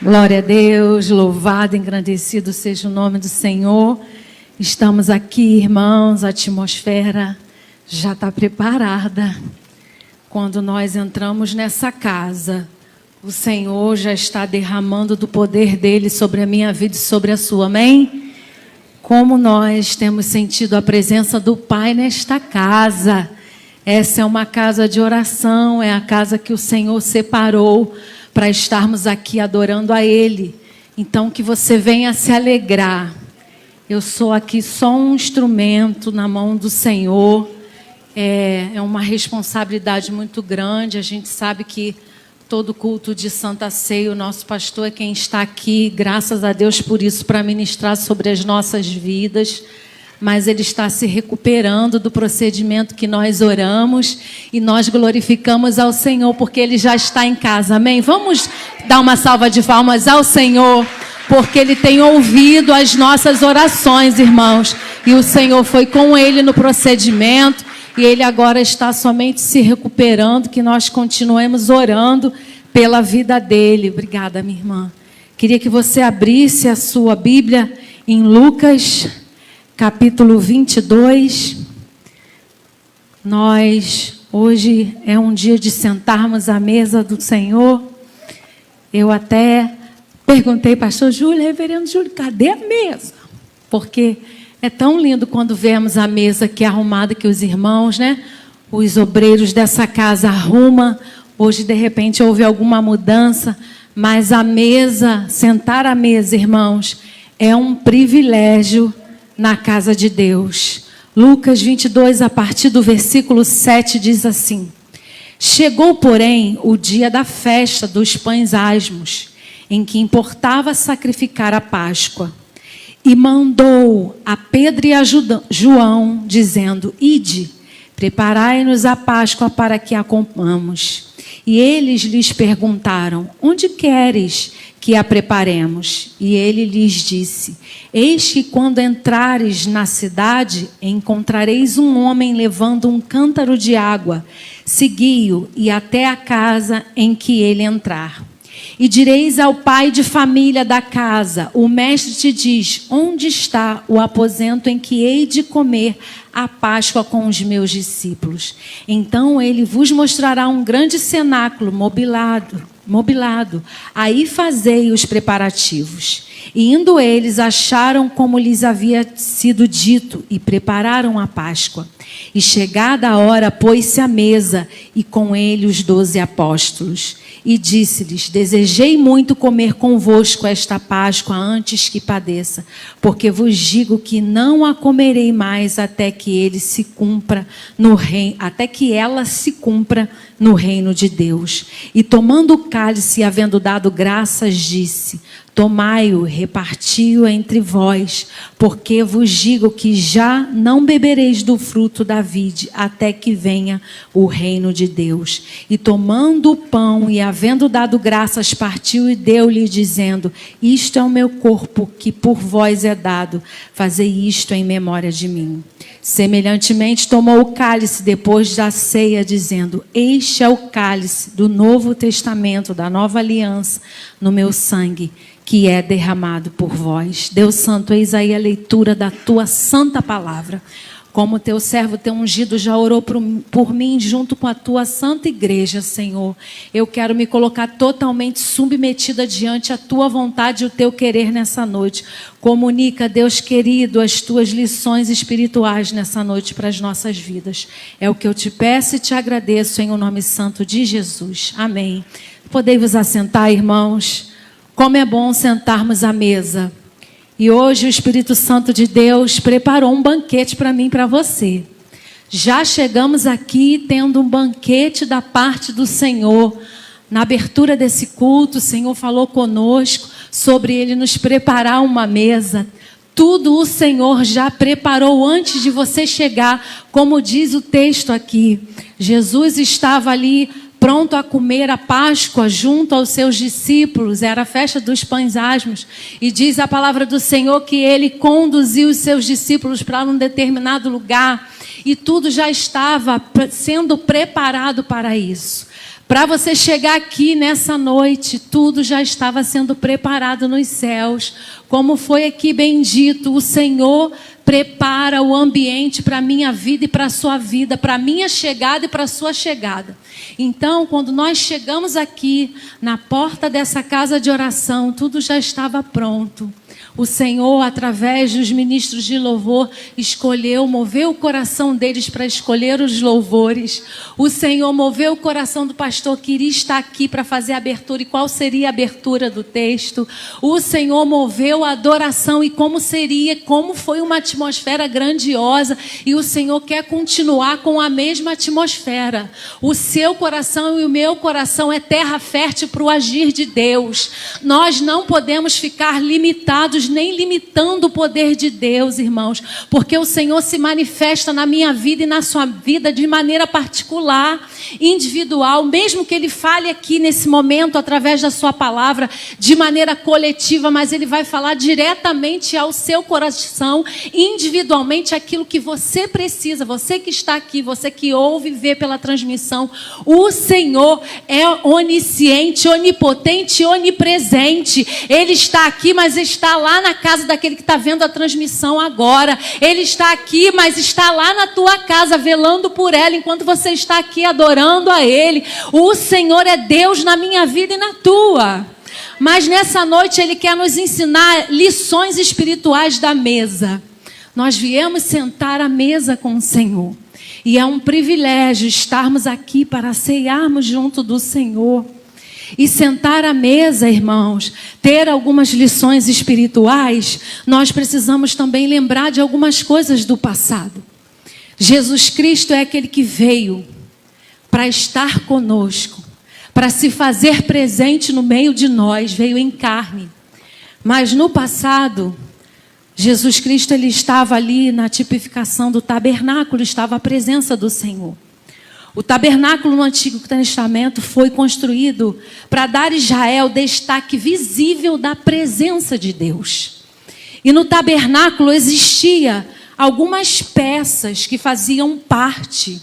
Glória a Deus, louvado, engrandecido seja o nome do Senhor. Estamos aqui, irmãos, a atmosfera já está preparada. Quando nós entramos nessa casa, o Senhor já está derramando do poder dele sobre a minha vida e sobre a sua, amém? Como nós temos sentido a presença do Pai nesta casa. Essa é uma casa de oração, é a casa que o Senhor separou para estarmos aqui adorando a Ele. Então que você venha se alegrar. Eu sou aqui só um instrumento na mão do Senhor. É uma responsabilidade muito grande. A gente sabe que todo culto de Santa Ceia, o nosso pastor é quem está aqui, graças a Deus por isso, para ministrar sobre as nossas vidas. Mas ele está se recuperando do procedimento que nós oramos e nós glorificamos ao Senhor porque ele já está em casa, amém? Vamos dar uma salva de palmas ao Senhor porque ele tem ouvido as nossas orações, irmãos, e o Senhor foi com ele no procedimento e ele agora está somente se recuperando, que nós continuemos orando pela vida dele. Obrigada, minha irmã. Queria que você abrisse a sua Bíblia em Lucas capítulo 22, hoje é um dia de sentarmos à mesa do Senhor. Eu até perguntei, pastor Júlio, reverendo Júlio, cadê a mesa? Porque é tão lindo quando vemos a mesa aqui arrumada, que os irmãos, os obreiros dessa casa arrumam. Hoje, de repente, houve alguma mudança, mas a mesa, sentar à mesa, irmãos, é um privilégio na casa de Deus. Lucas 22, a partir do versículo 7, diz assim: Chegou, porém, o dia da festa dos pães asmos, em que importava sacrificar a Páscoa. E mandou a Pedro e a João, dizendo: Ide, preparai-nos a Páscoa para que a comamos. E eles lhes perguntaram: Onde queres que a preparemos? E ele lhes disse: Eis que quando entrares na cidade, encontrareis um homem levando um cântaro de água. Segui-o e até a casa em que ele entrar. E direis ao pai de família da casa: O mestre te diz, onde está o aposento em que hei de comer a Páscoa com os meus discípulos? Então ele vos mostrará um grande cenáculo mobilado. Aí fazei os preparativos. E indo eles, acharam como lhes havia sido dito e prepararam a Páscoa. E chegada a hora, pôs-se à mesa e com ele os 12 apóstolos. E disse-lhes: Desejei muito comer convosco esta Páscoa antes que padeça, porque vos digo que não a comerei mais até que ela se cumpra no reino de Deus. E tomando o cálice e havendo dado graças, disse: Tomai-o, reparti-o entre vós, porque vos digo que já não bebereis do fruto da vide, até que venha o reino de Deus. E tomando o pão e havendo dado graças, partiu e deu-lhe, dizendo: Isto é o meu corpo, que por vós é dado, fazei isto em memória de mim. Semelhantemente tomou o cálice depois da ceia, dizendo: Este é o cálice do Novo Testamento, da nova aliança, no meu sangue, que é derramado por vós. Deus Santo, eis aí a leitura da tua santa palavra. Como teu servo, teu ungido, já orou por mim junto com a tua santa igreja, Senhor. Eu quero me colocar totalmente submetida diante a tua vontade e o teu querer nessa noite. Comunica, Deus querido, as tuas lições espirituais nessa noite para as nossas vidas. É o que eu te peço e te agradeço em o nome santo de Jesus. Amém. Podei vos assentar, irmãos. Como é bom sentarmos à mesa. E hoje o Espírito Santo de Deus preparou um banquete para mim e para você. Já chegamos aqui tendo um banquete da parte do Senhor. Na abertura desse culto, o Senhor falou conosco sobre Ele nos preparar uma mesa. Tudo o Senhor já preparou antes de você chegar, como diz o texto aqui. Jesus estava ali pronto a comer a Páscoa junto aos seus discípulos, era a festa dos pães asmos, e diz a palavra do Senhor que ele conduziu os seus discípulos para um determinado lugar, e tudo já estava sendo preparado para isso. Para você chegar aqui nessa noite, tudo já estava sendo preparado nos céus. Como foi aqui bem dito, o Senhor prepara o ambiente para a minha vida e para a sua vida, para a minha chegada e para a sua chegada. Então, quando nós chegamos aqui, na porta dessa casa de oração, tudo já estava pronto. O Senhor, através dos ministros de louvor, moveu o coração deles para escolher os louvores. O Senhor moveu o coração do pastor que iria estar aqui para fazer a abertura. E qual seria a abertura do texto? O Senhor moveu a adoração e como foi uma atmosfera grandiosa. E o Senhor quer continuar com a mesma atmosfera. O seu coração e o meu coração é terra fértil para o agir de Deus. Nós não podemos ficar limitados nem limitando o poder de Deus, irmãos, porque o Senhor se manifesta na minha vida e na sua vida de maneira particular, individual, mesmo que Ele fale aqui nesse momento através da sua palavra, de maneira coletiva, mas Ele vai falar diretamente ao seu coração, individualmente, aquilo que você precisa, você que está aqui, você que ouve e vê pela transmissão. O Senhor é onisciente, onipotente, onipresente. Ele está aqui, mas está lá na casa daquele que está vendo a transmissão agora. Ele está aqui, mas está lá na tua casa, velando por ela, enquanto você está aqui adorando a Ele. O Senhor é Deus na minha vida e na tua. Mas nessa noite Ele quer nos ensinar lições espirituais da mesa. Nós viemos sentar à mesa com o Senhor. E é um privilégio estarmos aqui para ceiarmos junto do Senhor. E sentar à mesa, irmãos, ter algumas lições espirituais, nós precisamos também lembrar de algumas coisas do passado. Jesus Cristo é aquele que veio para estar conosco, para se fazer presente no meio de nós, veio em carne. Mas no passado, Jesus Cristo ele estava ali na tipificação do tabernáculo, estava a presença do Senhor. O tabernáculo no Antigo Testamento foi construído para dar a Israel destaque visível da presença de Deus. E no tabernáculo existia algumas peças que faziam parte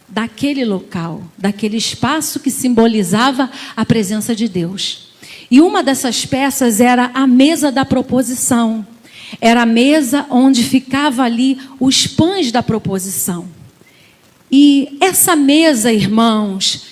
daquele local, daquele espaço que simbolizava a presença de Deus. E uma dessas peças era a mesa da proposição. Era a mesa onde ficava ali os pães da proposição. E essa mesa, irmãos,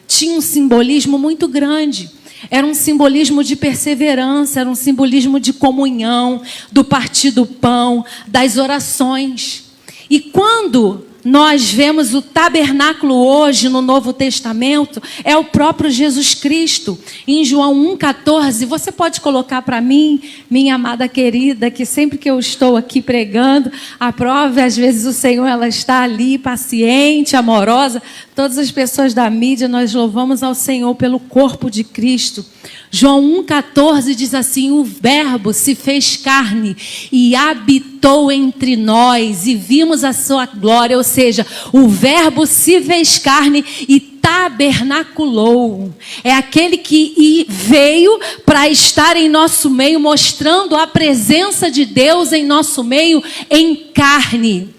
tinha um simbolismo muito grande. Era um simbolismo de perseverança, era um simbolismo de comunhão, do partir do pão, das orações. E quando nós vemos o tabernáculo hoje no Novo Testamento, é o próprio Jesus Cristo. Em João 1,14, você pode colocar para mim, minha amada querida, que sempre que eu estou aqui pregando, a prova, às vezes o Senhor ela está ali, paciente, amorosa. Todas as pessoas da mídia, nós louvamos ao Senhor pelo corpo de Cristo. João 1,14 diz assim: o Verbo se fez carne e habitou entre nós e vimos a sua glória. Ou seja, o Verbo se fez carne e tabernaculou. É aquele que veio para estar em nosso meio, mostrando a presença de Deus em nosso meio em carne.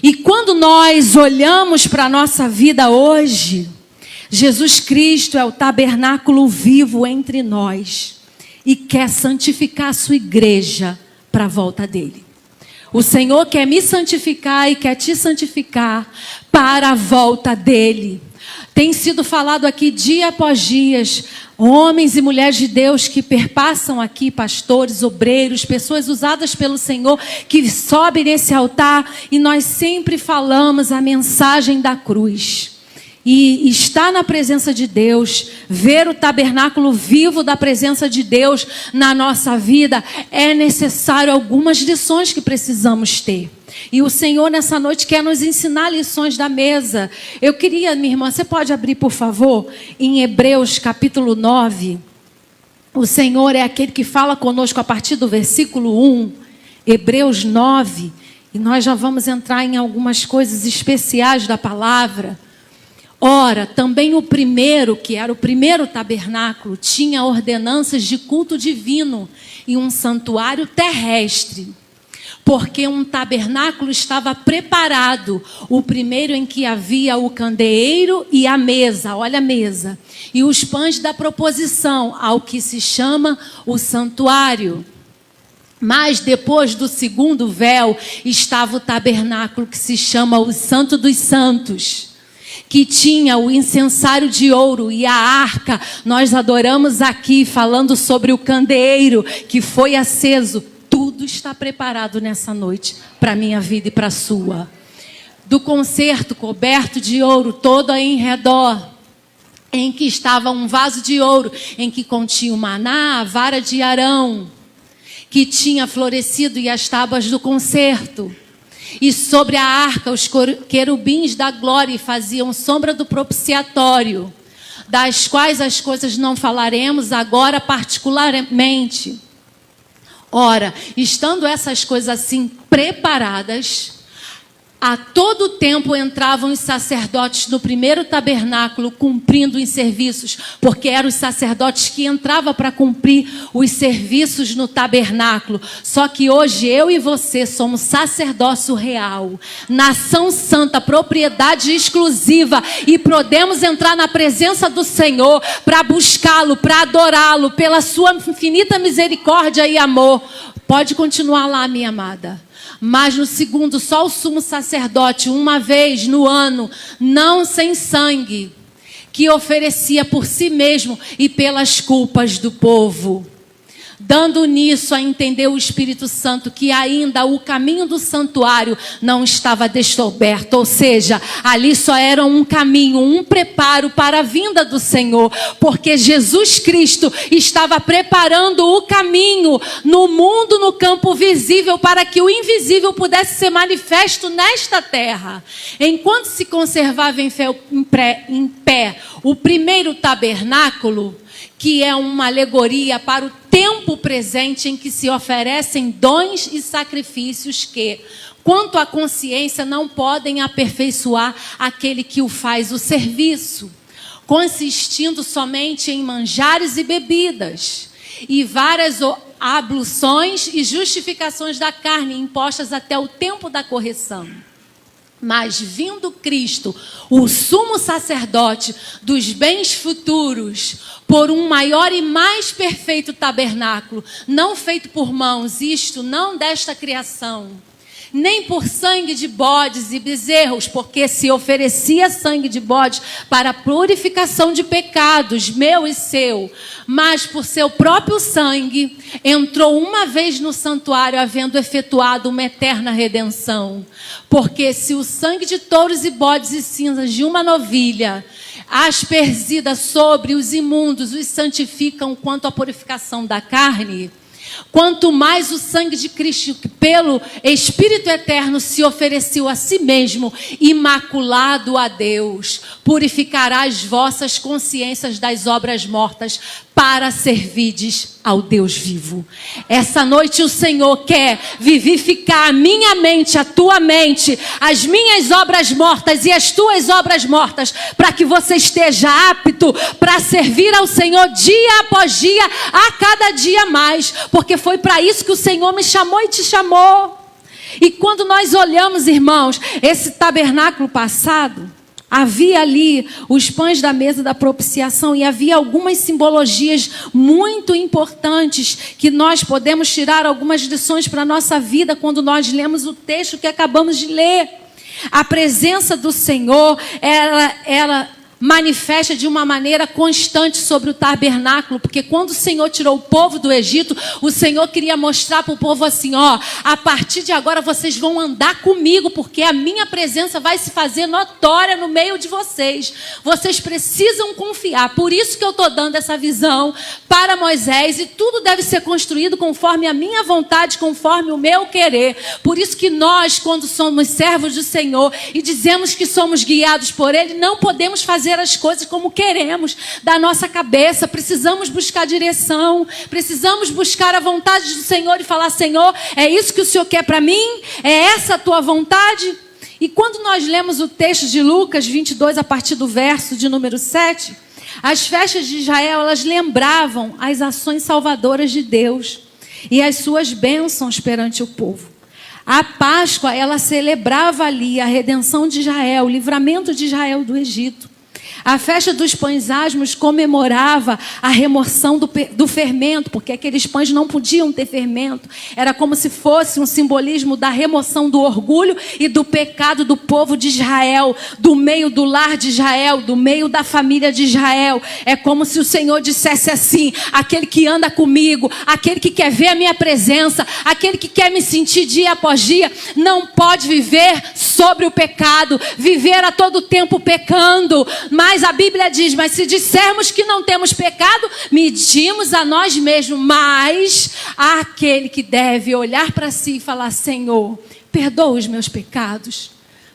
E quando nós olhamos para a nossa vida hoje, Jesus Cristo é o tabernáculo vivo entre nós e quer santificar a sua igreja para a volta dele. O Senhor quer me santificar e quer te santificar para a volta dele. Tem sido falado aqui dia após dia, homens e mulheres de Deus que perpassam aqui, pastores, obreiros, pessoas usadas pelo Senhor, que sobem nesse altar e nós sempre falamos a mensagem da cruz. E estar na presença de Deus, ver o tabernáculo vivo da presença de Deus na nossa vida, é necessário algumas lições que precisamos ter. E o Senhor nessa noite quer nos ensinar lições da mesa. Eu queria, minha irmã, você pode abrir por favor, em Hebreus capítulo 9. O Senhor é aquele que fala conosco a partir do versículo 1, Hebreus 9. E nós já vamos entrar em algumas coisas especiais da palavra. Ora, também o primeiro, que era o primeiro tabernáculo, tinha ordenanças de culto divino e um santuário terrestre. porque um tabernáculo estava preparado, o primeiro em que havia o candeeiro e a mesa, olha a mesa, e os pães da proposição, ao que se chama o santuário. Mas depois do segundo véu estava o tabernáculo que se chama o Santo dos Santos, que tinha o incensário de ouro e a arca. Nós adoramos aqui falando sobre o candeeiro que foi aceso. Tudo está preparado nessa noite para a minha vida e para a sua. Do concerto coberto de ouro todo em redor, em que estava um vaso de ouro, em que continha o maná, a vara de Arão, que tinha florescido, e as tábuas do concerto. E sobre a arca os querubins da glória faziam sombra do propiciatório, das quais as coisas não falaremos agora particularmente. Ora, estando essas coisas assim preparadas, a todo tempo entravam os sacerdotes no primeiro tabernáculo, cumprindo os serviços, porque eram os sacerdotes que entravam para cumprir os serviços no tabernáculo. Só que hoje eu e você somos sacerdócio real, nação santa, propriedade exclusiva, e podemos entrar na presença do Senhor para buscá-lo, para adorá-lo, pela sua infinita misericórdia e amor. Pode continuar lá, minha amada. Mas no segundo, só o sumo sacerdote, uma vez no ano, não sem sangue, que oferecia por si mesmo e pelas culpas do povo. Dando nisso a entender o Espírito Santo que ainda o caminho do santuário não estava descoberto, ou seja, ali só era um caminho, um preparo para a vinda do Senhor, porque Jesus Cristo estava preparando o caminho no mundo, no campo visível, para que o invisível pudesse ser manifesto nesta terra. Enquanto se conservava em pé o primeiro tabernáculo, que é uma alegoria para o tempo presente em que se oferecem dons e sacrifícios que, quanto à consciência, não podem aperfeiçoar aquele que o faz o serviço, consistindo somente em manjares e bebidas, e várias abluções e justificações da carne impostas até o tempo da correção. Mas vindo Cristo, o sumo sacerdote dos bens futuros, por um maior e mais perfeito tabernáculo, não feito por mãos, isto não desta criação, nem por sangue de bodes e bezerros, porque se oferecia sangue de bodes para a purificação de pecados, meu e seu, mas por seu próprio sangue, entrou uma vez no santuário, havendo efetuado uma eterna redenção. Porque se o sangue de touros e bodes e cinzas de uma novilha, aspersida sobre os imundos, os santificam quanto à purificação da carne, quanto mais o sangue de Cristo, que pelo Espírito Eterno se ofereceu a si mesmo, imaculado a Deus, purificará as vossas consciências das obras mortas, para servirdes ao Deus vivo. Essa noite o Senhor quer vivificar a minha mente, a tua mente, as minhas obras mortas e as tuas obras mortas, para que você esteja apto para servir ao Senhor dia após dia, a cada dia mais, porque foi para isso que o Senhor me chamou e te chamou. E quando nós olhamos, irmãos, esse tabernáculo passado, havia ali os pães da mesa da propiciação e havia algumas simbologias muito importantes que nós podemos tirar algumas lições para a nossa vida quando nós lemos o texto que acabamos de ler. A presença do Senhor, ela manifesta de uma maneira constante sobre o tabernáculo, porque quando o Senhor tirou o povo do Egito, o Senhor queria mostrar para o povo assim, ó, a partir de agora vocês vão andar comigo, porque a minha presença vai se fazer notória no meio de vocês. Vocês precisam confiar, por isso que eu estou dando essa visão para Moisés, e tudo deve ser construído conforme a minha vontade, conforme o meu querer. Por isso que nós, quando somos servos do Senhor e dizemos que somos guiados por Ele, não podemos fazer as coisas como queremos, da nossa cabeça. Precisamos buscar direção, precisamos buscar a vontade do Senhor e falar, Senhor, é isso que o Senhor quer para mim? É essa a tua vontade? E quando nós lemos o texto de Lucas 22, a partir do verso de número 7, as festas de Israel, elas lembravam as ações salvadoras de Deus e as suas bênçãos perante o povo. A Páscoa, ela celebrava ali a redenção de Israel, o livramento de Israel do Egito. A festa dos pães asmos comemorava a remoção do fermento, porque aqueles pães não podiam ter fermento. Era como se fosse um simbolismo da remoção do orgulho e do pecado do povo de Israel, do meio do lar de Israel, do meio da família de Israel. É como se o Senhor dissesse assim: aquele que anda comigo, aquele que quer ver a minha presença, aquele que quer me sentir dia após dia, não pode viver sobre o pecado, viver a todo tempo pecando. Mas a Bíblia diz: mas se dissermos que não temos pecado, medimos a nós mesmos. Mas há aquele que deve olhar para si e falar: Senhor, perdoa os meus pecados,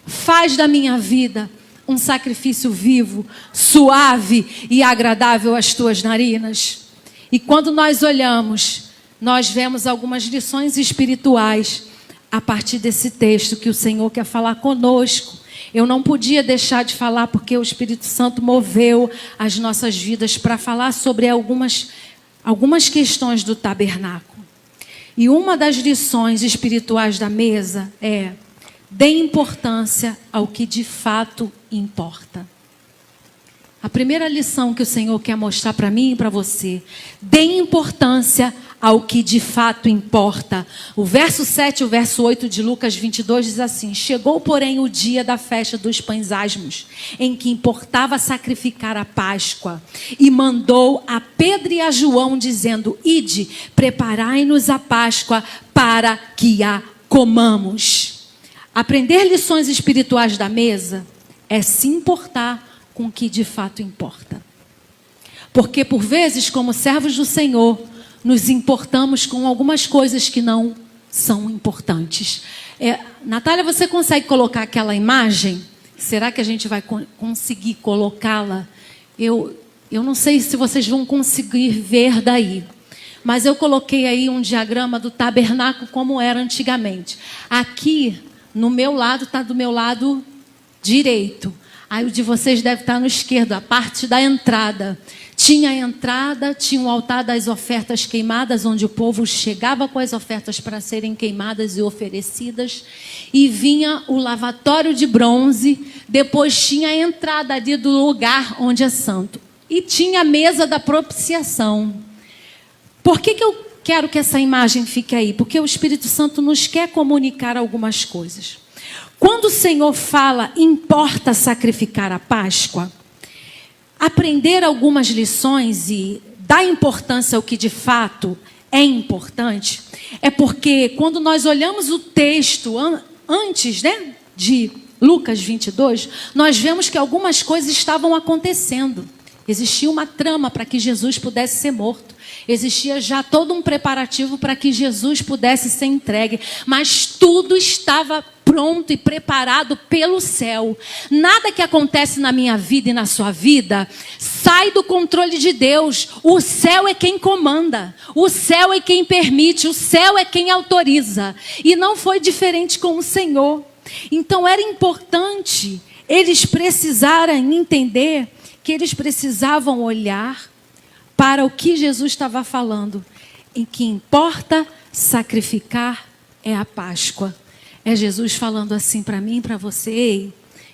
faz da minha vida um sacrifício vivo, suave e agradável às tuas narinas. E quando nós olhamos, nós vemos algumas lições espirituais a partir desse texto que o Senhor quer falar conosco. Eu não podia deixar de falar porque o Espírito Santo moveu as nossas vidas para falar sobre algumas questões do tabernáculo. E uma das lições espirituais da mesa é: dê importância ao que de fato importa. A primeira lição que o Senhor quer mostrar para mim e para você: dê importância ao que de fato importa. O verso 7 e o verso 8 de Lucas 22 diz assim: chegou, porém, o dia da festa dos pães asmos, em que importava sacrificar a Páscoa, e mandou a Pedro e a João, dizendo: ide, preparai-nos a Páscoa para que a comamos. Aprender lições espirituais da mesa é se importar com o que de fato importa. Porque por vezes, como servos do Senhor, nos importamos com algumas coisas que não são importantes. Natália, você consegue colocar aquela imagem? Será que a gente vai conseguir colocá-la? Eu não sei se vocês vão conseguir ver daí. Mas eu coloquei aí um diagrama do tabernáculo como era antigamente. Aqui, no meu lado, está do meu lado direito. Aí o de vocês deve estar no esquerdo, a parte da entrada. Tinha a entrada, tinha o altar das ofertas queimadas, onde o povo chegava com as ofertas para serem queimadas e oferecidas. E vinha o lavatório de bronze, depois tinha a entrada ali do lugar onde é santo. E tinha a mesa da propiciação. Por que eu quero que essa imagem fique aí? Porque o Espírito Santo nos quer comunicar algumas coisas. Quando o Senhor fala, importa sacrificar a Páscoa, aprender algumas lições e dar importância ao que de fato é importante, é porque quando nós olhamos o texto antes, de Lucas 22, nós vemos que algumas coisas estavam acontecendo. Existia uma trama para que Jesus pudesse ser morto. Existia já todo um preparativo para que Jesus pudesse ser entregue. Mas tudo estava pronto e preparado pelo céu. Nada que acontece na minha vida e na sua vida sai do controle de Deus. O céu é quem comanda. O céu é quem permite. O céu é quem autoriza. E não foi diferente com o Senhor. Então era importante eles precisarem entender que eles precisavam olhar para o que Jesus estava falando, em que importa sacrificar é a Páscoa. É Jesus falando assim para mim e para você: ei,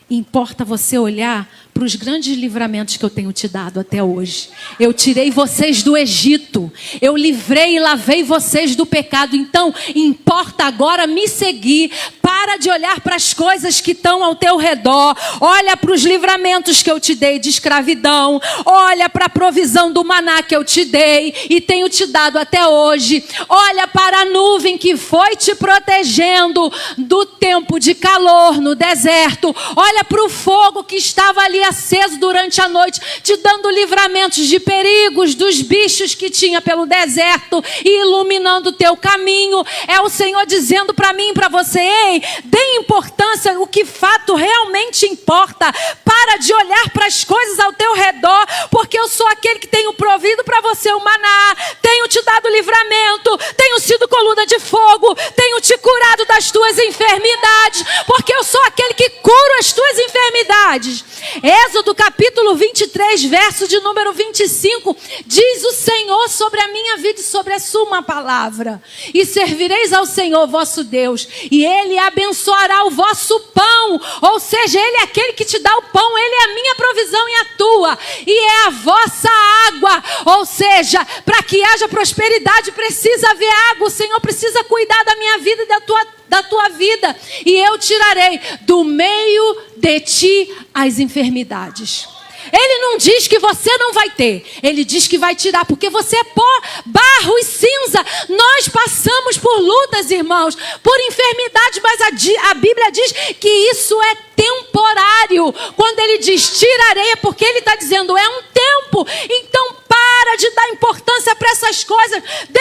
importa você olhar para os grandes livramentos que eu tenho te dado até hoje. Eu tirei vocês do Egito, eu livrei e lavei vocês do pecado. Então, importa agora me seguir. Para de olhar para as coisas que estão ao teu redor. Olha para os livramentos que eu te dei de escravidão. Olha para a provisão do maná que eu te dei e tenho te dado até hoje. Olha para a nuvem que foi te protegendo do tempo de calor no deserto. Olha para o fogo que estava ali aceso durante a noite, te dando livramentos de perigos, dos bichos que tinha pelo deserto e iluminando o teu caminho. É o Senhor dizendo para mim e para você: ei, dê importância ao que fato realmente importa. Para de olhar para as coisas ao teu redor, porque eu sou aquele que tenho provido para você o maná, tenho tenho te dado livramento, tenho sido coluna de fogo, tenho te curado das tuas enfermidades, porque eu sou aquele que curo as tuas enfermidades. Êxodo capítulo 23, verso de número 25, diz o Senhor sobre a minha vida e sobre a sua palavra: e servireis ao Senhor vosso Deus, e Ele abençoará o vosso pão. Ou seja, Ele é aquele que te dá o pão, Ele é a minha provisão e a tua, e é a vossa água. Ou seja, para que haja prosperidade precisa haver água. O Senhor precisa cuidar da minha vida e da tua vida, e eu tirarei do meio de ti as enfermidades. Ele não diz que você não vai ter, ele diz que vai tirar, porque você é pó, barro e cinza. Nós passamos por lutas, irmãos, por enfermidades, mas a Bíblia diz que isso é temporário. Quando ele diz tirarei, é porque ele está dizendo é um tempo. Então para de dar importância para essas coisas, dê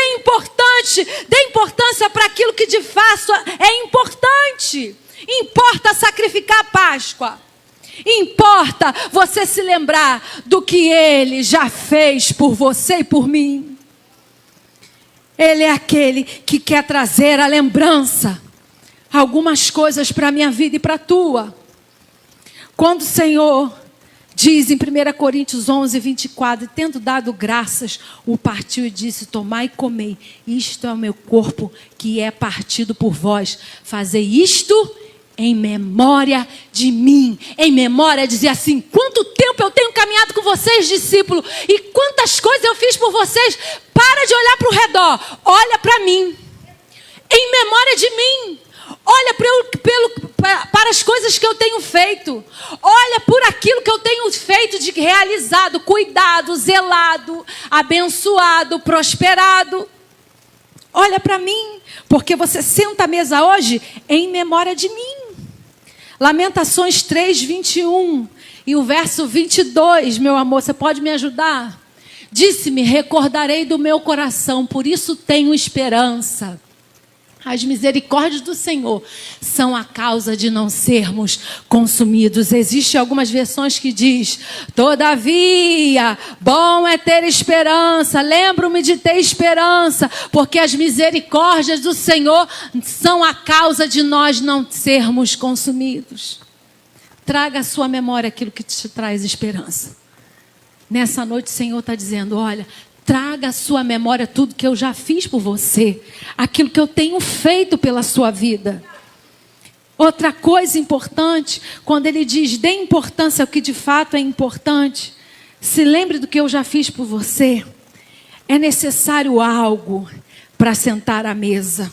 importância para aquilo que de fato é importante. Importa sacrificar a Páscoa. Importa você se lembrar do que Ele já fez por você e por mim. Ele é aquele que quer trazer a lembrança, algumas coisas para a minha vida e para a tua. Quando o Senhor diz em 1 Coríntios 11, 24, tendo dado graças, o partiu e disse: tomai e comei, isto é o meu corpo que é partido por vós, fazei isto em memória de mim. Em memória, dizia assim: quanto tempo eu tenho caminhado com vocês, discípulo, e quantas coisas eu fiz por vocês. Para de olhar para o redor, olha para mim, em memória de mim. Olha para as coisas que eu tenho feito. Olha por aquilo que eu tenho feito, de realizado, cuidado, zelado, abençoado, prosperado. Olha para mim, porque você senta à mesa hoje em memória de mim. Lamentações 3, 21 e o verso 22, meu amor, você pode me ajudar? Disse-me: recordarei do meu coração, por isso tenho esperança. As misericórdias do Senhor são a causa de não sermos consumidos. Existem algumas versões que diz: todavia, bom é ter esperança. Lembro-me de ter esperança, porque as misericórdias do Senhor são a causa de nós não sermos consumidos. Traga à sua memória aquilo que te traz esperança. Nessa noite o Senhor está dizendo: olha, traga à sua memória tudo que eu já fiz por você, aquilo que eu tenho feito pela sua vida. Outra coisa importante, quando ele diz dê importância ao que de fato é importante, se lembre do que eu já fiz por você. É necessário algo para sentar à mesa.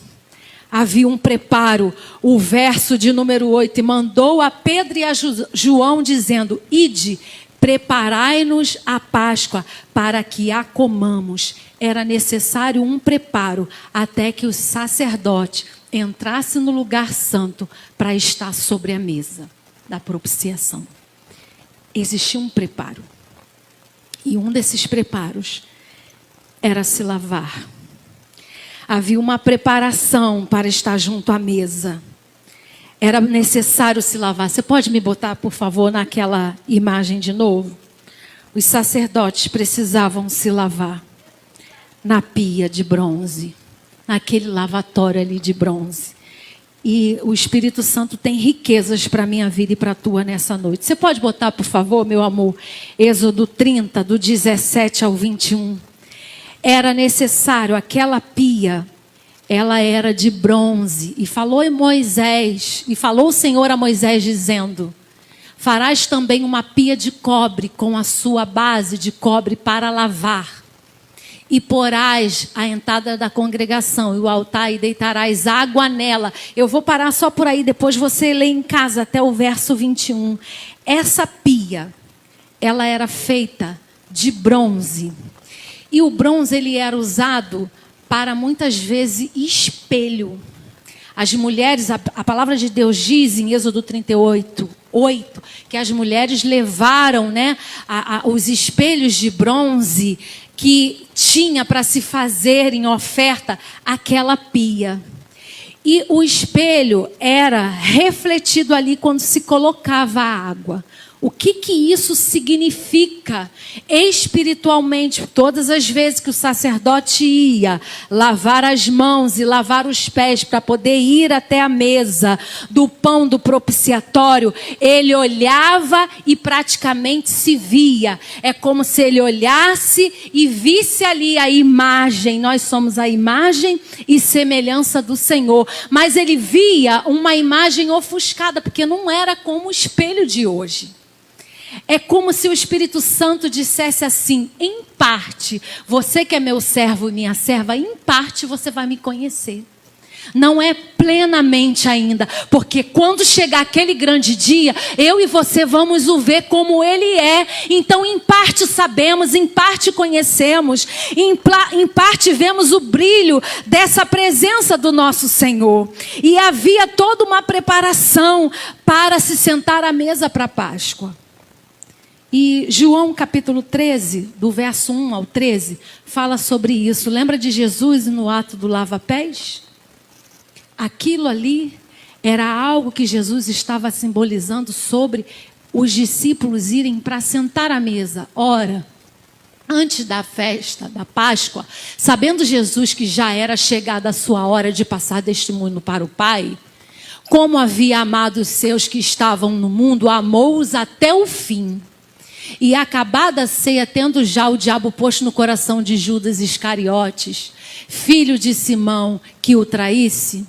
Havia um preparo. O verso de número 8, e mandou a Pedro e a João dizendo: ide, preparai-nos a Páscoa para que a comamos. Era necessário um preparo até que o sacerdote entrasse no lugar santo para estar sobre a mesa da propiciação. Existia um preparo. E um desses preparos era se lavar. Havia uma preparação para estar junto à mesa. Era necessário se lavar. Você pode me botar, por favor, naquela imagem de novo? Os sacerdotes precisavam se lavar na pia de bronze, naquele lavatório ali de bronze. E o Espírito Santo tem riquezas para a minha vida e para a tua nessa noite. Você pode botar, por favor, meu amor, Êxodo 30, do 17 ao 21. Era necessário aquela pia. Ela era de bronze. E falou o Senhor a Moisés dizendo: farás também uma pia de cobre com a sua base de cobre para lavar. E porás a entrada da congregação e o altar e deitarás água nela. Eu vou parar só por aí, depois você lê em casa até o verso 21. Essa pia, ela era feita de bronze. E o bronze, ele era usado para muitas vezes espelho. As mulheres, a palavra de Deus diz em Êxodo 38, 8, que as mulheres levaram, né, os espelhos de bronze que tinha para se fazer em oferta aquela pia. E o espelho era refletido ali quando se colocava a água. O que isso significa espiritualmente? Todas as vezes que o sacerdote ia lavar as mãos e lavar os pés para poder ir até a mesa do pão do propiciatório, ele olhava e praticamente se via. É como se ele olhasse e visse ali a imagem. Nós somos a imagem e semelhança do Senhor. Mas ele via uma imagem ofuscada, porque não era como o espelho de hoje. É como se o Espírito Santo dissesse assim: em parte, você que é meu servo e minha serva, em parte você vai me conhecer. Não é plenamente ainda, porque quando chegar aquele grande dia, eu e você vamos o ver como ele é. Então, em parte sabemos, em parte conhecemos, em parte vemos o brilho dessa presença do nosso Senhor. E havia toda uma preparação para se sentar à mesa para a Páscoa. E João capítulo 13, do verso 1 ao 13, fala sobre isso. Lembra de Jesus no ato do lava-pés? Aquilo ali era algo que Jesus estava simbolizando sobre os discípulos irem para sentar à mesa. Ora, antes da festa, da Páscoa, sabendo Jesus que já era chegada a sua hora de passar testemunho para o Pai, como havia amado os seus que estavam no mundo, amou-os até o fim. E acabada a ceia, tendo já o diabo posto no coração de Judas Iscariotes, filho de Simão, que o traísse,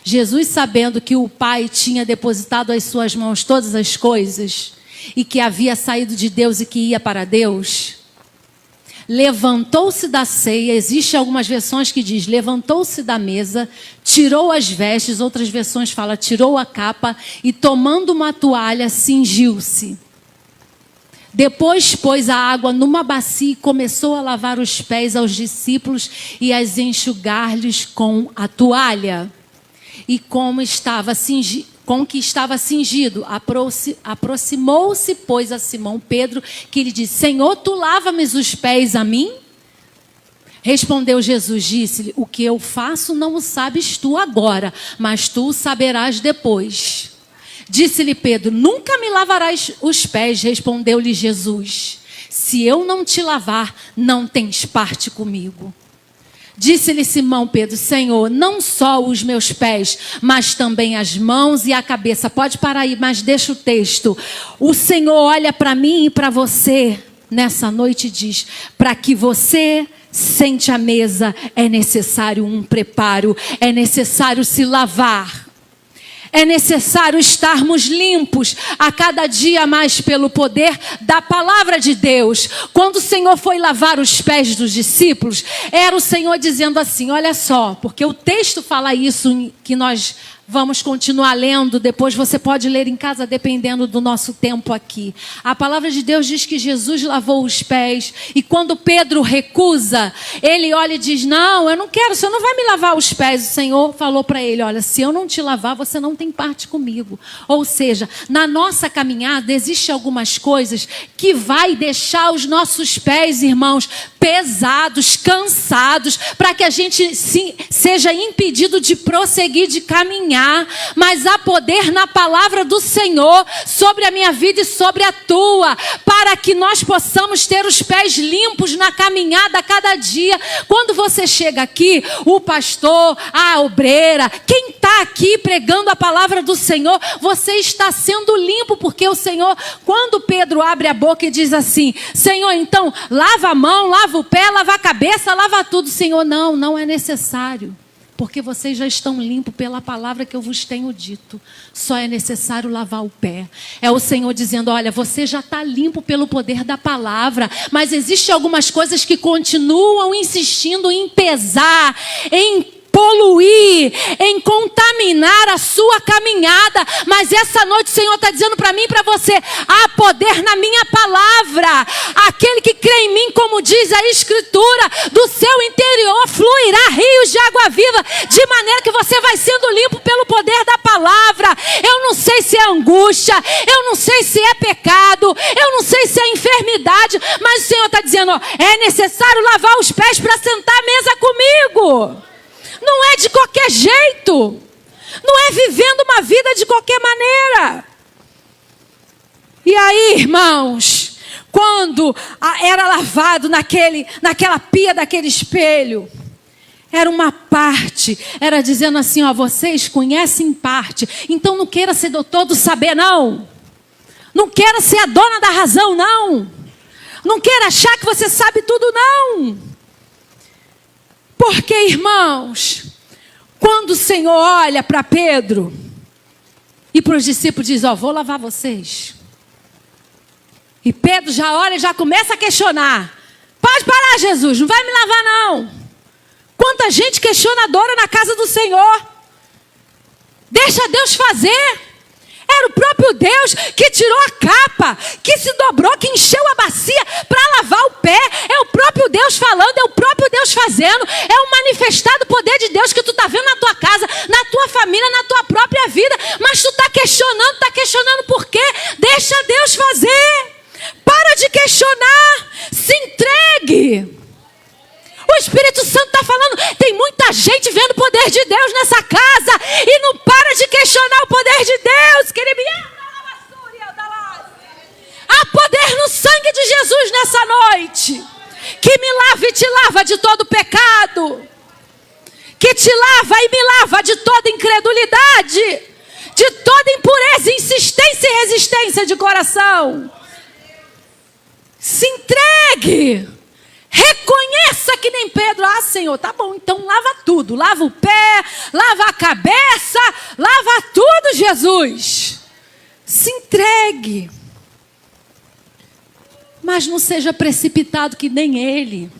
Jesus, sabendo que o Pai tinha depositado às suas mãos todas as coisas, e que havia saído de Deus e que ia para Deus, levantou-se da ceia. Existem algumas versões que diz, levantou-se da mesa, tirou as vestes, outras versões falam, tirou a capa, e tomando uma toalha, cingiu-se. Depois pôs a água numa bacia e começou a lavar os pés aos discípulos e as enxugar-lhes com a toalha. E com que estava cingido, aproximou-se, pois, a Simão Pedro, que lhe disse: Senhor, tu lava-me os pés a mim? Respondeu Jesus, disse-lhe: o que eu faço não o sabes tu agora, mas tu o saberás depois. Disse-lhe Pedro: nunca me lavarás os pés. Respondeu-lhe Jesus: se eu não te lavar, não tens parte comigo. Disse-lhe Simão Pedro: Senhor, não só os meus pés, mas também as mãos e a cabeça. Pode parar aí, mas deixa o texto. O Senhor olha para mim e para você nessa noite e diz: para que você sente à mesa, é necessário um preparo, é necessário se lavar. É necessário estarmos limpos a cada dia mais pelo poder da palavra de Deus. Quando o Senhor foi lavar os pés dos discípulos, era o Senhor dizendo assim, olha só, porque o texto fala isso que nós vamos continuar lendo, depois você pode ler em casa dependendo do nosso tempo aqui. A palavra de Deus diz que Jesus lavou os pés e quando Pedro recusa, ele olha e diz, não, eu não quero, o Senhor não vai me lavar os pés. O Senhor falou para ele, olha, se eu não te lavar, você não tem parte comigo. Ou seja, na nossa caminhada existem algumas coisas que vai deixar os nossos pés, irmãos, pesados, cansados, para que a gente seja impedido de prosseguir, de caminhar. Mas há poder na palavra do Senhor sobre a minha vida e sobre a tua, para que nós possamos ter os pés limpos na caminhada a cada dia. Quando você chega aqui, o pastor, a obreira, quem está aqui pregando a palavra do Senhor, você está sendo limpo, porque o Senhor, quando Pedro abre a boca e diz assim, Senhor, então lava a mão, lava o pé, lava a cabeça, lava tudo. Senhor, não é necessário. Porque vocês já estão limpos pela palavra que eu vos tenho dito. Só é necessário lavar o pé. É o Senhor dizendo, olha, você já está limpo pelo poder da palavra. Mas existem algumas coisas que continuam insistindo em pesar, em poluir, em contaminar a sua caminhada. Mas essa noite o Senhor está dizendo para mim e para você, há poder na minha palavra. Aquele que crê em mim, como diz a Escritura, do seu interior fluirá rios de água viva, de maneira que você vai sendo limpo pelo poder da palavra. Eu não sei se é angústia, eu não sei se é pecado, eu não sei se é enfermidade, mas o Senhor está dizendo, ó, é necessário lavar os pés para sentar à mesa comigo. Não é de qualquer jeito. Não é vivendo uma vida de qualquer maneira. E aí, irmãos, quando era lavado naquela pia daquele espelho, era uma parte, era dizendo assim, ó, vocês conhecem parte, então não queira ser doutor do saber, não. Não queira ser a dona da razão, não. Não queira achar que você sabe tudo, não. Porque, irmãos, quando o Senhor olha para Pedro e para os discípulos diz, ó, vou lavar vocês. E Pedro já olha e já começa a questionar. Pode parar, Jesus, não vai me lavar, não. Quanta gente questionadora na casa do Senhor. Deixa Deus fazer. Era o próprio Deus que tirou a capa, que se dobrou, que encheu a bacia para lavar o pé. É o próprio Deus falando, é o próprio Deus fazendo. É o manifestado poder de Deus que tu está vendo na tua casa, na tua família, na tua própria vida. Mas tu está questionando por quê? Deixa Deus fazer. Para de questionar. Se entregue. O Espírito Santo está falando, tem muita gente vendo o poder de Deus nessa casa e não para de questionar o poder de Deus. Há poder no sangue de Jesus nessa noite, que me lava e te lava de todo pecado, que te lava e me lava de toda incredulidade, de toda impureza, insistência e resistência de coração. Se entregue. Reconheça que nem Pedro. Ah, Senhor, tá bom, então lava tudo. Lava o pé, lava a cabeça, lava tudo, Jesus. Se entregue. Mas não seja precipitado que nem ele.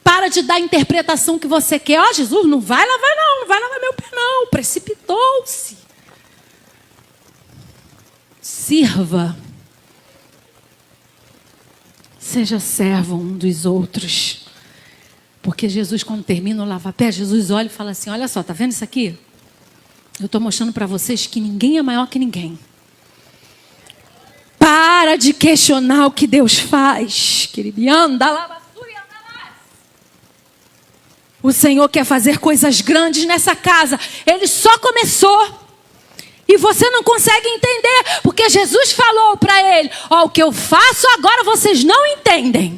Para de dar a interpretação que você quer. Ó, Jesus, não vai lavar não, não vai lavar meu pé não. Precipitou-se. Sirva. Seja servo um dos outros. Porque Jesus, quando termina o lava-pé, Jesus olha e fala assim, olha só, tá vendo isso aqui? Eu estou mostrando para vocês que ninguém é maior que ninguém. Para de questionar o que Deus faz. O Senhor quer fazer coisas grandes nessa casa. Ele só começou. E você não consegue entender, porque Jesus falou para ele, ó, o que eu faço agora vocês não entendem.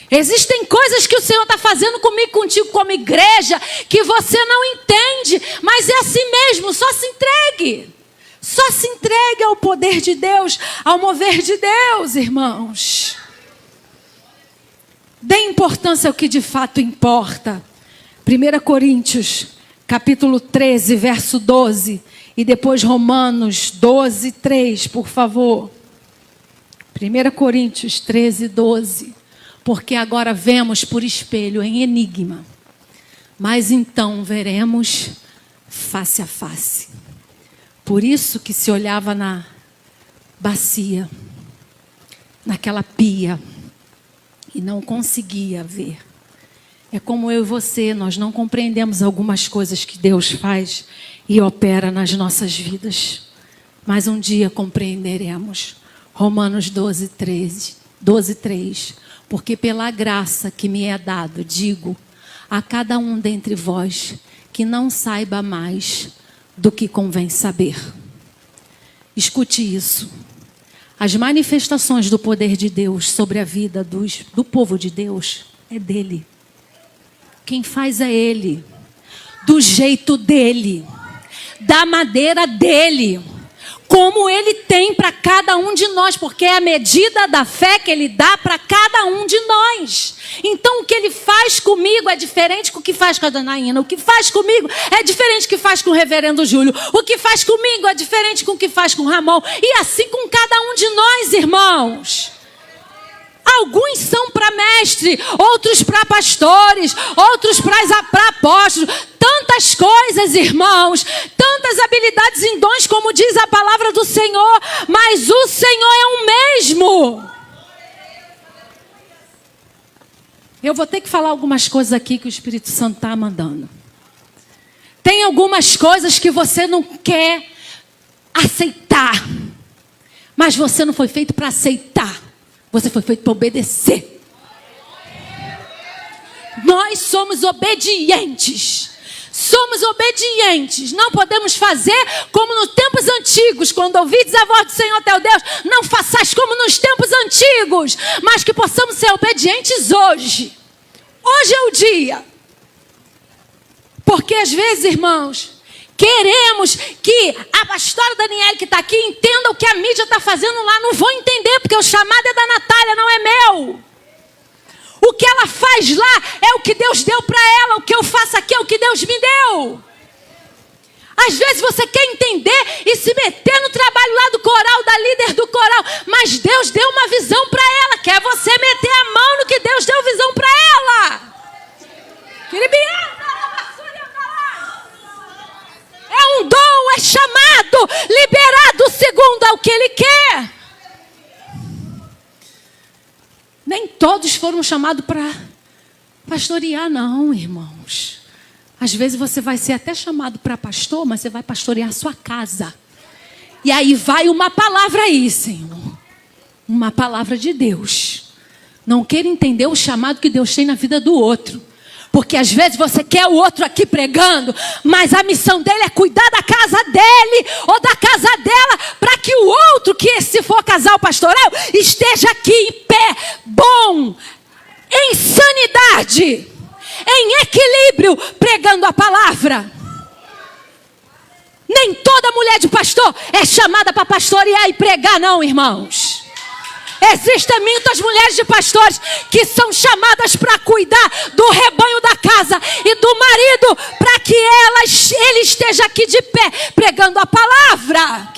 Existem coisas que o Senhor está fazendo comigo, contigo, como igreja, que você não entende, mas é assim mesmo, só se entregue. Só se entregue ao poder de Deus, ao mover de Deus, irmãos. Dê importância ao que de fato importa. 1 Coríntios, capítulo 13, verso 12. E depois Romanos 12, 3, por favor. 1 Coríntios 13, 12. Porque agora vemos por espelho em enigma, mas então veremos face a face. Por isso que se olhava na bacia, naquela pia, e não conseguia ver. É como eu e você, nós não compreendemos algumas coisas que Deus faz e opera nas nossas vidas. Mas um dia compreenderemos. Romanos 12, 3. Porque pela graça que me é dado, digo a cada um dentre vós que não saiba mais do que convém saber. Escute isso. As manifestações do poder de Deus sobre a vida do povo de Deus é dele. Quem faz é ele, do jeito dele, da maneira dele, como ele tem para cada um de nós, porque é a medida da fé que ele dá para cada um de nós. Então o que ele faz comigo é diferente do que faz com a Danaína, o que faz comigo é diferente do que faz com o reverendo Júlio, o que faz comigo é diferente do que faz com o Ramon, e assim com cada um de nós, irmãos. Alguns são para mestre, outros para pastores, outros para apóstolos. Tantas coisas, irmãos, tantas habilidades e dons, como diz a palavra do Senhor. Mas o Senhor é o mesmo. Eu vou ter que falar algumas coisas aqui que o Espírito Santo está mandando. Tem algumas coisas que você não quer aceitar. Mas você não foi feito para aceitar. Você foi feito para obedecer. Nós somos obedientes. somos obedientes. Não podemos fazer como nos tempos antigos. Quando ouvides a voz do Senhor teu Deus, não façais como nos tempos antigos, mas que possamos ser obedientes hoje. Hoje é o dia. Porque às vezes, irmãos, queremos que a pastora Daniele que está aqui entenda o que a mídia está fazendo lá. Não vou entender, porque o chamado é da Natália, não é meu. O que ela faz lá é o que Deus deu para ela. O que eu faço aqui é o que Deus me deu. Às vezes você quer entender e se meter no trabalho lá do coral, da líder do coral. Mas Deus deu uma visão para ela. Quer você meter a mão no que Deus deu visão para ela. É um dom, é chamado, liberado segundo ao que Ele quer. Nem todos foram chamados para pastorear, não, irmãos. Às vezes você vai ser até chamado para pastor, mas você vai pastorear a sua casa. E aí vai uma palavra aí, Senhor. Uma palavra de Deus. Não queira entender o chamado que Deus tem na vida do outro. Porque às vezes você quer o outro aqui pregando, mas a missão dele é cuidar da casa dele ou da casa dela, para que o outro, que se for casal pastoral, esteja aqui em pé, bom, em sanidade, em equilíbrio, pregando a palavra. Nem toda mulher de pastor é chamada para pastorear e pregar, não, irmãos. Existem muitas mulheres de pastores que são chamadas para cuidar do rebanho da casa e do marido, para que ele esteja aqui de pé, pregando a palavra.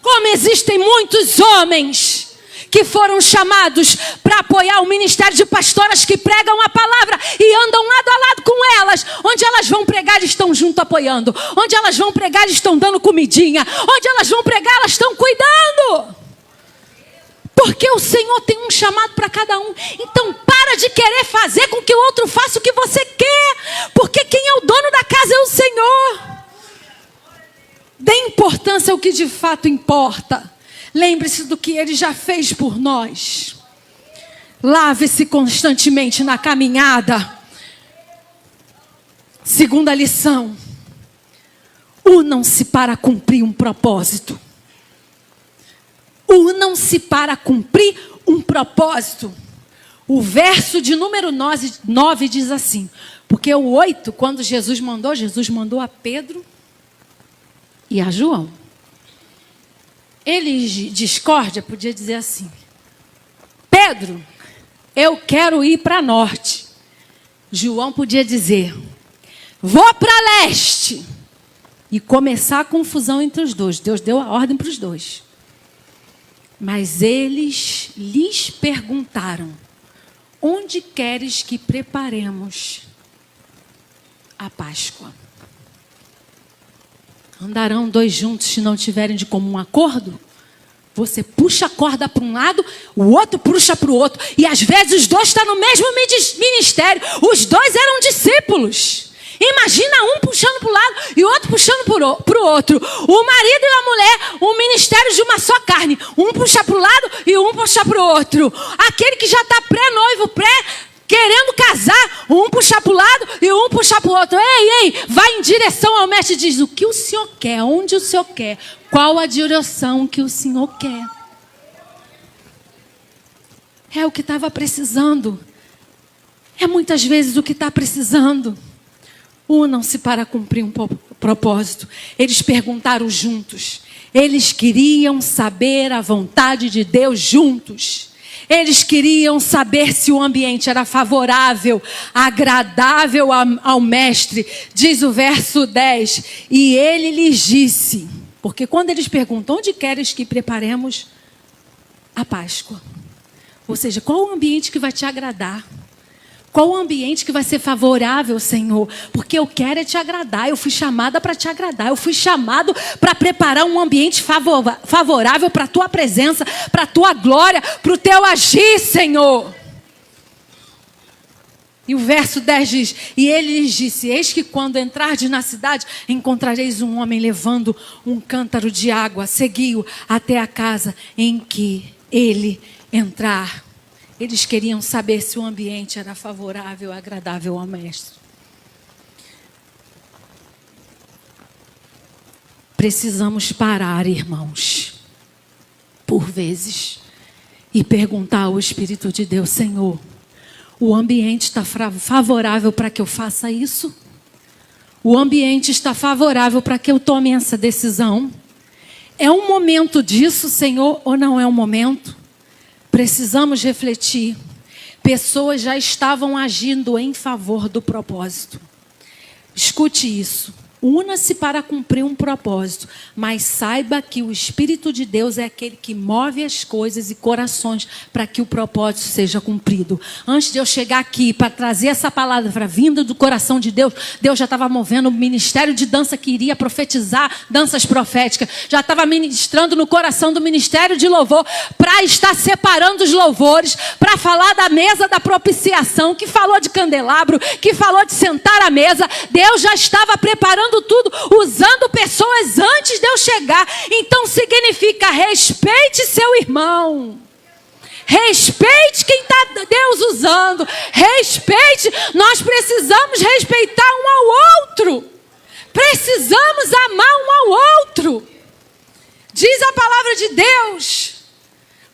Como existem muitos homens que foram chamados para apoiar o ministério de pastoras que pregam a palavra e andam lado a lado com elas. Onde elas vão pregar, eles estão junto apoiando. Onde elas vão pregar, eles estão dando comidinha. Onde elas vão pregar, elas estão cuidando. Porque o Senhor tem um chamado para cada um. Então para de querer fazer com que o outro faça o que você quer. Porque quem é o dono da casa é o Senhor. Dê importância ao que de fato importa. Lembre-se do que Ele já fez por nós. Lave-se constantemente na caminhada. Segunda lição. Unam-se para cumprir um propósito. Unam-se para cumprir um propósito. O verso de número 9 diz assim. Porque o 8, quando Jesus mandou a Pedro e a João. Ele de discórdia podia dizer assim: Pedro, eu quero ir para norte. João podia dizer: vou para leste. E começar a confusão entre os dois. Deus deu a ordem para os dois. Mas eles lhes perguntaram: onde queres que preparemos a Páscoa? Andarão dois juntos se não tiverem de comum acordo? Você puxa a corda para um lado, o outro puxa para o outro. E às vezes os dois estão no mesmo ministério. Os dois eram discípulos. Imagina um puxando para um lado e o outro puxando para o outro. O marido e a mulher, um ministério de uma só carne. Um puxa para o lado e um puxa para o outro. Aquele que já está pré-noivo, querendo casar, um puxar para o lado e um puxar para o outro. Ei, vai em direção ao mestre e diz: o que o Senhor quer? Onde o Senhor quer? Qual a direção que o Senhor quer? É o que estava precisando. É muitas vezes o que está precisando. Unam-se para cumprir um propósito. Eles perguntaram juntos. Eles queriam saber a vontade de Deus juntos. Eles queriam saber se o ambiente era favorável, agradável ao mestre. Diz o verso 10. E ele lhes disse, porque quando eles perguntam: onde queres que preparemos a Páscoa? Ou seja, qual o ambiente que vai te agradar? Qual o ambiente que vai ser favorável, Senhor? Porque eu quero é te agradar. Eu fui chamada para te agradar. Eu fui chamado para preparar um ambiente favorável para a tua presença, para a tua glória, para o teu agir, Senhor. E o verso 10 diz: e ele lhes disse: eis que quando entrardes na cidade, encontrareis um homem levando um cântaro de água. Segui-o até a casa em que ele entrar. Eles queriam saber se o ambiente era favorável, agradável ao mestre. Precisamos parar, irmãos, por vezes, e perguntar ao Espírito de Deus: Senhor, o ambiente está favorável para que eu faça isso? O ambiente está favorável para que eu tome essa decisão? É um momento disso, Senhor, ou não é um momento? Precisamos refletir. Pessoas já estavam agindo em favor do propósito. Escute isso. Una-se para cumprir um propósito, mas saiba que o Espírito de Deus é aquele que move as coisas e corações para que o propósito seja cumprido. Antes de eu chegar aqui para trazer essa palavra vinda do coração de Deus, Deus já estava movendo o ministério de dança que iria profetizar danças proféticas. Já estava ministrando no coração do ministério de louvor para estar separando os louvores, para falar da mesa da propiciação, que falou de candelabro, que falou de sentar à mesa. Deus já estava preparando tudo, usando pessoas antes de eu chegar. Então significa: respeite seu irmão, respeite quem está Deus usando, respeite. Nós precisamos respeitar um ao outro, precisamos amar um ao outro. Diz a palavra de Deus,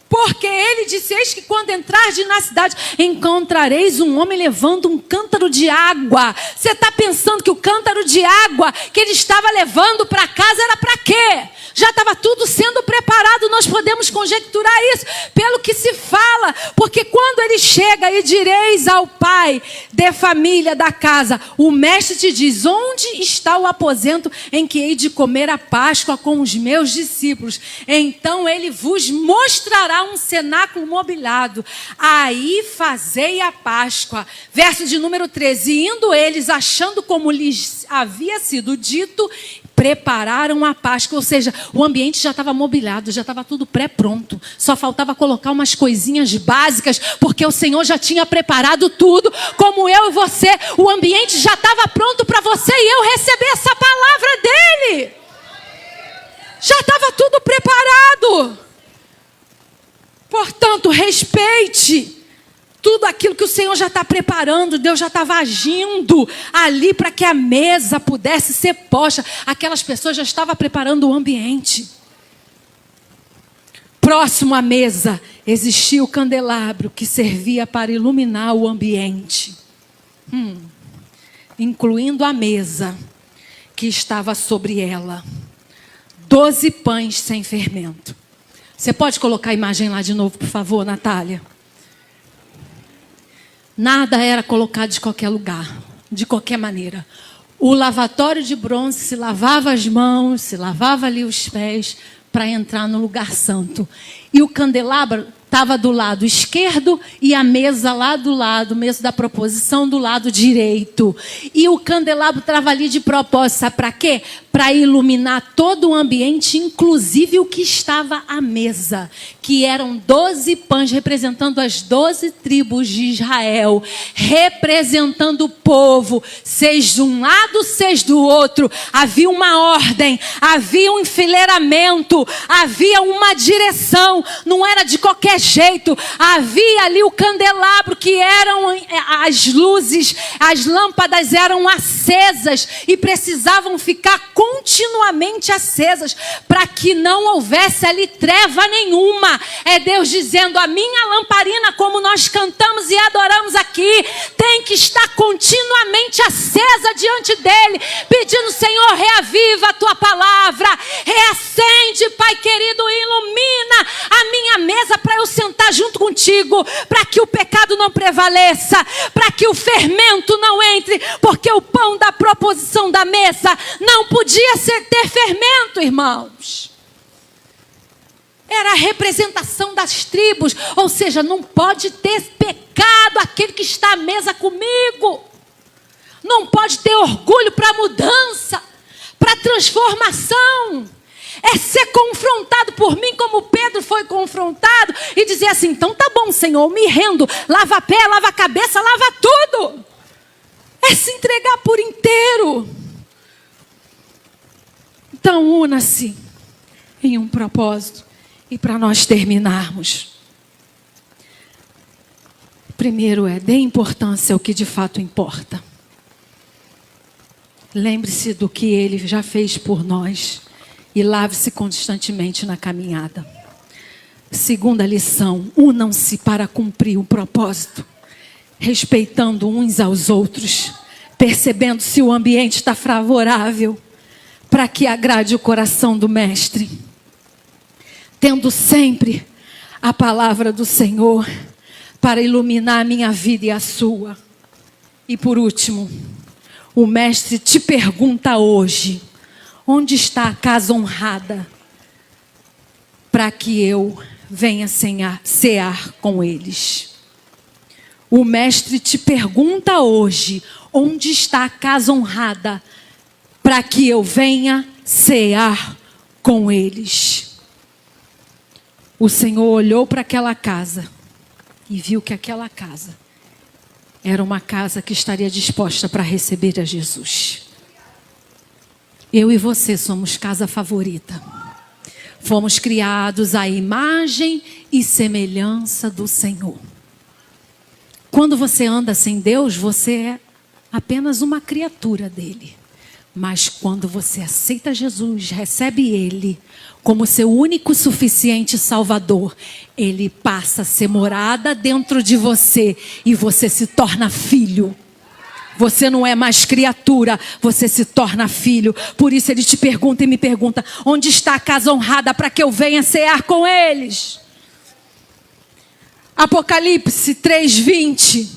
porque ele disse: eis que quando entrardes na cidade, encontrareis um homem levando um cântaro de água. Você está pensando que o cântaro de água que ele estava levando para casa era para quê? Já estava tudo sendo preparado. Nós podemos conjecturar isso pelo que se fala. Porque quando ele chega: e direis ao pai de família da casa, o mestre te diz: onde está o aposento em que hei de comer a Páscoa com os meus discípulos? Então ele vos mostrará um cenáculo mobiliado, aí fazei a Páscoa. Verso de número 13: e indo eles, achando como lhes havia sido dito, prepararam a Páscoa. Ou seja, o ambiente já estava mobiliado, já estava tudo pré-pronto. Só faltava colocar umas coisinhas básicas, porque o Senhor já tinha preparado tudo. Como eu e você, o ambiente já estava pronto para você e eu receber essa palavra dele. Já estava tudo preparado. Portanto, respeite tudo aquilo que o Senhor já está preparando. Deus já estava agindo ali para que a mesa pudesse ser posta. Aquelas pessoas já estavam preparando o ambiente. Próximo à mesa existia o candelabro que servia para iluminar o ambiente, incluindo a mesa que estava sobre ela. 12 pães sem fermento. Você pode colocar a imagem lá de novo, por favor, Natália? Nada era colocado de qualquer lugar, de qualquer maneira. O lavatório de bronze se lavava as mãos, se lavava ali os pés para entrar no lugar santo. E o candelabro estava do lado esquerdo e a mesa lá do lado, mesa da proposição, do lado direito. E o candelabro estava ali de propósito, sabe para quê? Para iluminar todo o ambiente, inclusive o que estava à mesa, que eram 12 pães, representando as 12 tribos de Israel, representando o povo, seis de um lado, seis do outro. Havia uma ordem, havia um enfileiramento, havia uma direção, não era de qualquer jeito. Havia ali o candelabro, que eram as luzes, as lâmpadas eram acesas e precisavam ficar continuamente acesas para que não houvesse ali treva nenhuma. É Deus dizendo: a minha lamparina, como nós cantamos e adoramos aqui, tem que estar continuamente acesa diante dele, pedindo: Senhor, reaviva a tua palavra, reacende, Pai querido, ilumina a minha mesa para eu sentar junto contigo, para que o pecado não prevaleça, para que o fermento não entre, porque o pão da proposição da mesa não podia ter fermento, irmãos. Era a representação das tribos, ou seja, não pode ter pecado aquele que está à mesa comigo. Não pode ter orgulho para mudança, para transformação. É ser confrontado por mim como Pedro foi confrontado e dizer assim: então tá bom, Senhor, me rendo. Lava pé, lava cabeça, lava tudo. É se entregar por inteiro. Então una-se em um propósito. E para nós terminarmos, Primeiro dê importância ao que de fato importa. Lembre-se do que Ele já fez por nós e lave-se constantemente na caminhada. Segunda lição, unam-se para cumprir o propósito, respeitando uns aos outros, percebendo se o ambiente está favorável para que agrade o coração do Mestre, tendo sempre a palavra do Senhor para iluminar a minha vida e a sua. E por último, o Mestre te pergunta hoje: onde está a casa honrada para que eu venha cear com eles? O Mestre te pergunta hoje: onde está a casa honrada para que eu venha cear com eles? O Senhor olhou para aquela casa e viu que aquela casa era uma casa que estaria disposta para receber a Jesus. Eu e você somos casa favorita. Fomos criados à imagem e semelhança do Senhor. Quando você anda sem Deus, você é apenas uma criatura dele. Mas quando você aceita Jesus, recebe Ele como seu único suficiente Salvador, Ele passa a ser morada dentro de você e você se torna filho. Você não é mais criatura, você se torna filho. Por isso Ele te pergunta e me pergunta: onde está a casa honrada para que eu venha cear com eles? Apocalipse 3:20.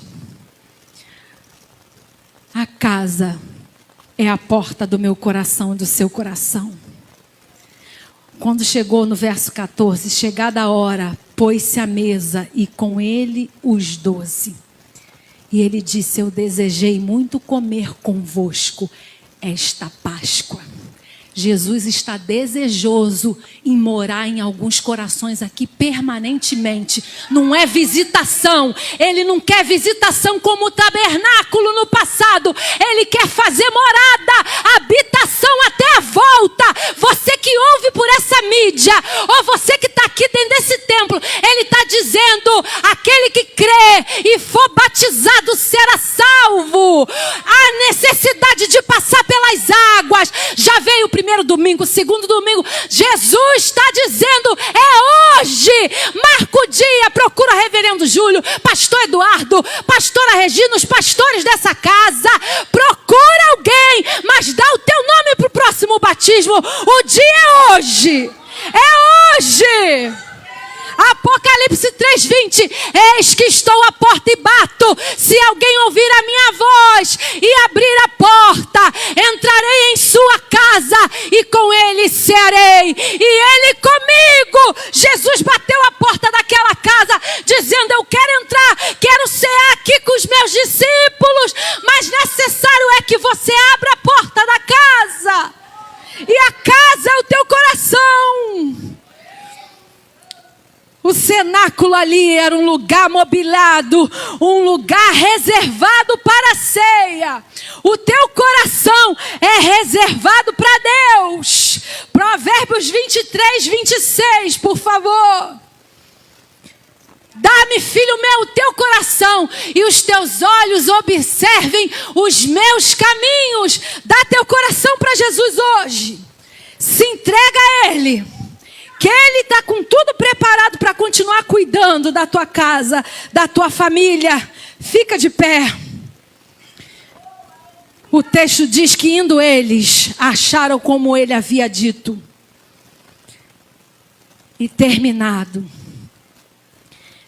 A casa é a porta do meu coração e do seu coração. Quando chegou no verso 14, chegada a hora, pôs-se à mesa e com ele os 12. E ele disse: eu desejei muito comer convosco esta Páscoa. Jesus está desejoso em morar em alguns corações aqui permanentemente. Não é visitação. Ele não quer visitação como o tabernáculo no passado. Ele quer fazer morada, habitação até a volta. Você que ouve por essa mídia, ou você que está aqui dentro desse templo, Ele está dizendo: aquele que crê e for batizado será salvo. A necessidade de passar pelas águas já veio o primeiro domingo, o segundo domingo. Jesus está dizendo: é hoje. Marca o dia, procura reverendo Júlio, pastor Eduardo, pastora Regina, os pastores dessa casa. Procura alguém, mas dá o teu nome para o próximo batismo. O dia é hoje. É hoje. Apocalipse 3:20. Eis que estou à porta e bato. Se alguém ouvir a minha voz e abrir a porta, entrarei em sua casa e com ele cearei, e ele comigo. Jesus bateu a porta daquela casa dizendo: eu quero entrar, quero cear aqui com os meus discípulos, mas necessário é que você abra a porta da casa. E a casa é o teu coração. O cenáculo ali era um lugar mobiliado, um lugar reservado para a ceia. O teu coração é reservado para Deus. Provérbios 23:26, por favor. Dá-me, filho meu, o teu coração, e os teus olhos observem os meus caminhos. Dá teu coração para Jesus hoje. Se entrega a Ele, que Ele está com tudo preparado para continuar cuidando da tua casa, da tua família. Fica de pé. O texto diz que indo eles, acharam como Ele havia dito. E terminado,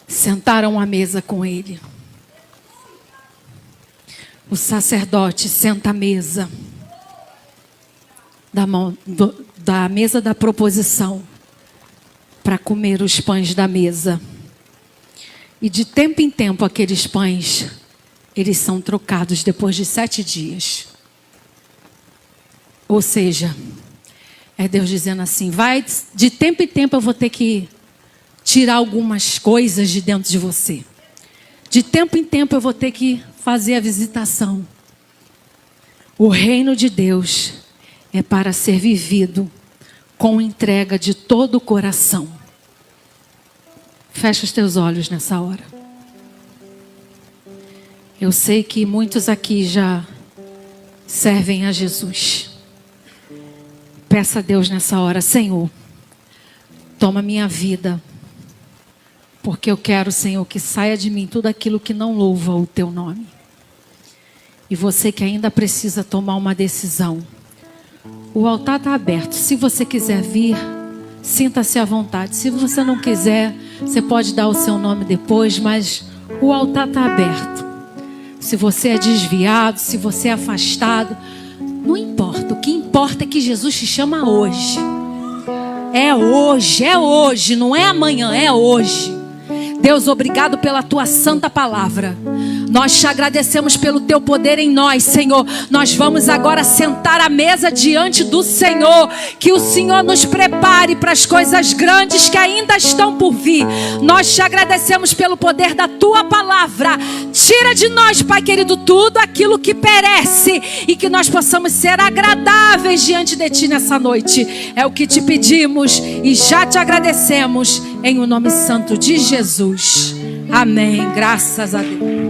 sentaram à mesa com Ele. O sacerdote senta à mesa, da mesa da proposição, para comer os pães da mesa. E de tempo em tempo aqueles pães, eles são trocados depois de 7 dias. Ou seja, é Deus dizendo assim: de tempo em tempo eu vou ter que tirar algumas coisas de dentro de você. De tempo em tempo eu vou ter que fazer a visitação. O reino de Deus é para ser vivido com entrega de todo o coração. Fecha os teus olhos nessa hora. Eu sei que muitos aqui já servem a Jesus. Peça a Deus nessa hora: Senhor, toma minha vida, porque eu quero, Senhor, que saia de mim tudo aquilo que não louva o teu nome. E você que ainda precisa tomar uma decisão, o altar está aberto. Se você quiser vir, sinta-se à vontade. Se você não quiser, você pode dar o seu nome depois, mas o altar está aberto. Se você é desviado, se você é afastado, não importa. O que importa é que Jesus te chama hoje. É hoje, não é amanhã, é hoje. Deus, obrigado pela tua santa palavra. Nós te agradecemos pelo teu poder em nós, Senhor. Nós vamos agora sentar à mesa diante do Senhor. Que o Senhor nos prepare para as coisas grandes que ainda estão por vir. Nós te agradecemos pelo poder da tua palavra. Tira de nós, Pai querido, tudo aquilo que perece, e que nós possamos ser agradáveis diante de ti nessa noite. É o que te pedimos e já te agradecemos, em o nome santo de Jesus. Amém. Graças a Deus.